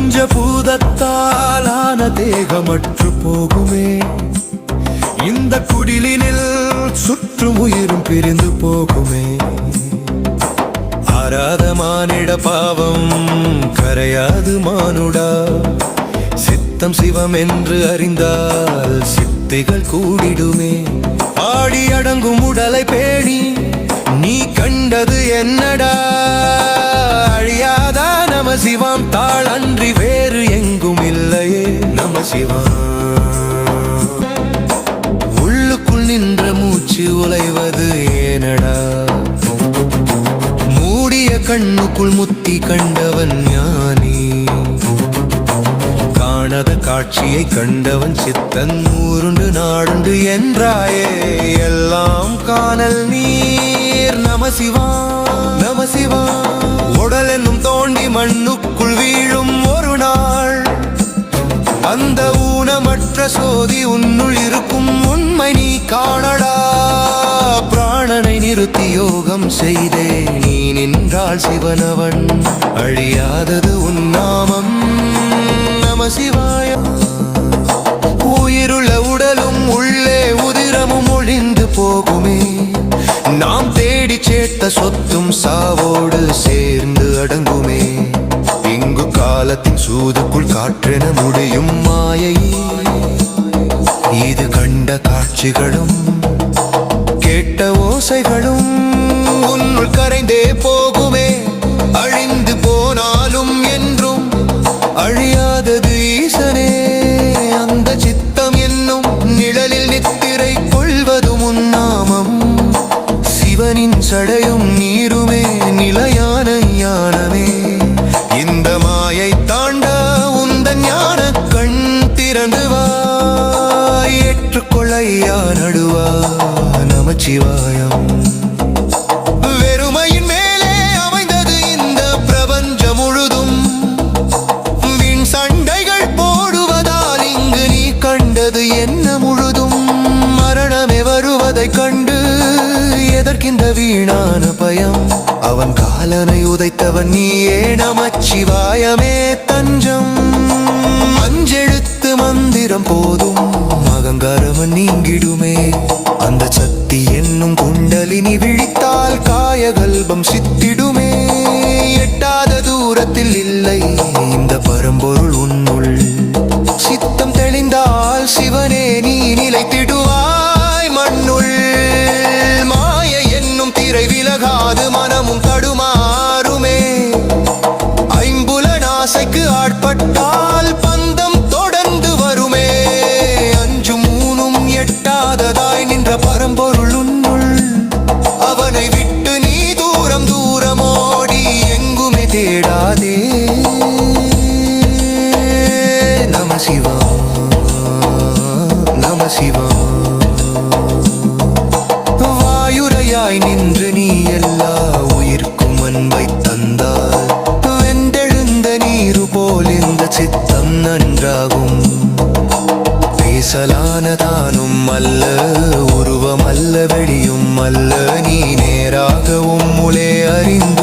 பஞ்சபூதத்தாலான தேகமற்று போகுமே. இந்த குடிலினில் சுற்றும் உயிரும் பிரிந்து போகுமே. ஆராத மானிட பாவம் கரையாது மானுடா. சித்தம் சிவம் என்று அறிந்தால் சித்திகள் கூடிடுமே. ஆடி அடங்கும் உடலை பேணி நீ கண்டது என்னடா. அழியாதா நம சிவம் தாள் அன்றி வேறு எங்கும் இல்லையே. நம சிவம் உள்ளுக்குள் நின்ற மூச்சு உலைவது ஏனடா. மூடிய கண்ணுக்குள் முத்தி கண்டவன் ஞானி. காணத காட்சியை கண்டவன் சித்தன் ஊருண்டு நாடுண்டு என்றாயே. எல்லாம் காணல் நீர் நம சிவா நம சிவா. உடல் என்னும் தோண்டி மண்ணுக்குள் வீழும் ஒரு நாள். அந்த ஊனமற்ற சோதி உன்னுள் இருக்கும் உண்மை நீ காணடா. பிராணனை நிறுத்தி யோகம் செய்தே நீ நின்றாள் சிவனவன். அழியாதது உன் நாமம் நம சிவாய. உயிருள்ள உடலும் உள்ளே உதிரமும் ஒழிந்து போகுமே. நாம் தேடி சேர்த்த சொத்தும் சாவோடு சேர்ந்து அடங்குமே. இங்கு காலத்தின் சூதுக்குள் காற்றென முடியும் மாயை. இது கண்ட காட்சிகளும் கேட்ட ஓசைகளும் உன்னுள் கரைந்தே போகுமே. அழிந்து போனாலும் என்றும் அழியாதது ஈசனே. அந்த சித்தம் என்னும் நிழலில் நித்திரை கொள்வதும் உன் நாமம். சிவனின் சடையும் நீருமே நிலையான ஞானமே. இந்த மாயை தாண்ட உந்த ஞான கண் திறந்து வா. ஏற்றுக்கொள்ளையா நடுவா நமச்சிவாயம். வெறுமையின் மேலே அமைந்தது இந்த பிரபஞ்சம் முழுதும். விண் சண்டைகள் போடுவதால் இங்கு நீ கண்டது என்ன முழுதும். மரணமே வருவதை கண்டு எதற்கிந்த வீணான பயம். அவன் காலனை உதைத்தவன் நீயே நமச்சிவாயமே தஞ்சம். அஞ்செழுத்து மந்திரம் போதும் அகங்காரவன் நீங்கிடுமே. அந்த சக்தி என்னும் குண்டலினி விழித்தால் காயகல்பம் சித்திடுமே. எட்டாத தூரத்தில் இல்லை இந்த பரம்பொருள் உன்னுள். சித்தம் தெளிந்தால் சிவனே நீ நிலைத்திடுவாய் மண்ணுள். மாய என்னும் திரை விலகாது மனமும் தடுமாறுமே. ஐம்புலனாசைக்கு ஆட்பட்டால் பந்தம் தொடர்ந்து வருமே. அஞ்சும் மூணும் எட்டாததாய் நின்ற பரம்பொருள் உன்னுள். அவனை விட்டு நீ தூரம் தூரமோடி எங்குமே தேடாதே. நம சிவா நம சிவா. வாயுரையாய் நின்று நீ எல்லா உயிர்க்கும் அன்பை தந்தால் வெந்தெழுந்த நீரு போல் இந்த சித்தம் நன்றாகும். பேசலானதானும் அல்ல உருவம் அல்ல வெளியும் அல்ல. நீ நேராகவும் முளே அறிந்து